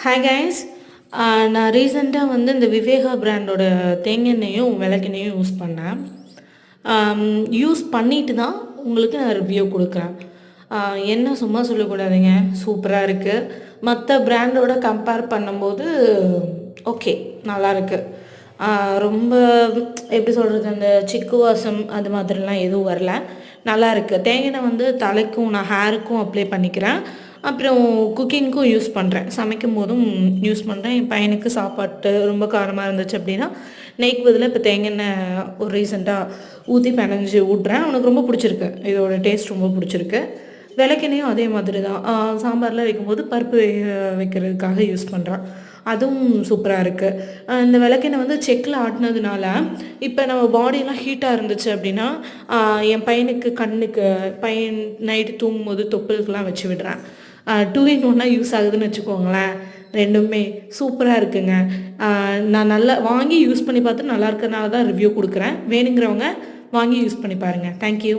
Hi guys. நான் ரீசெண்டாக வந்து இந்த விவேகா பிராண்டோட தேங்காய் விளக்கெண்ணையும் யூஸ் பண்ணேன். யூஸ் பண்ணிட்டு தான் உங்களுக்கு நான் ரிவ்யூ கொடுக்குறேன். என்ன சும்மா சொல்லக்கூடாதுங்க, சூப்பராக இருக்குது. மற்ற பிராண்டோட கம்பேர் பண்ணும்போது ஓகே, நல்லாயிருக்கு. ரொம்ப எப்படி சொல்கிறது, அந்த சிக்கு வாசம் அது மாதிரிலாம் எதுவும் வரல, நல்லா இருக்குது. தேங்காய் வந்து தலைக்கும் நான் ஹேருக்கும் அப்ளை பண்ணிக்கிறேன். அப்புறம் குக்கிங்க்கும் யூஸ் பண்ணுறேன், சமைக்கும் போதும் யூஸ் பண்ணுறேன். என் பையனுக்கு சாப்பாட்டு ரொம்ப காரமாக இருந்துச்சு அப்படின்னா நெய்க்கு பதிலாக இப்போ தேங்காய் ஒரு ரீசெண்டாக ஊற்றி பிணைஞ்சி விட்றேன். அவனுக்கு ரொம்ப பிடிச்சிருக்கு, இதோட டேஸ்ட் ரொம்ப பிடிச்சிருக்கு. விளக்கெண்ணையும் அதே மாதிரி தான். சாம்பார்லாம் வைக்கும்போது பருப்பு வைக்கிறதுக்காக யூஸ் பண்ணுறான், அதுவும் சூப்பராக இருக்குது. இந்த விளக்கெண்ணெய் வந்து செக்கில் ஆட்டினதுனால இப்போ நம்ம பாடியெலாம் ஹீட்டாக இருந்துச்சு அப்படின்னா என் பையனுக்கு கண்ணுக்கு பையன் நைட்டு தூங்கும்போது தொப்புளுக்கெலாம் வச்சு விடுறேன். 2 in 1 யூஸ் ஆகுதுன்னு வச்சுக்கோங்களேன். ரெண்டுமே சூப்பராக இருக்குங்க. நான் நல்லா வாங்கி யூஸ் பண்ணி பார்த்து நல்லா இருக்கிறனால தான் ரிவ்யூ கொடுக்குறேன். வேணுங்கிறவங்க வாங்கி யூஸ் பண்ணி பாருங்கள். தேங்க்யூ.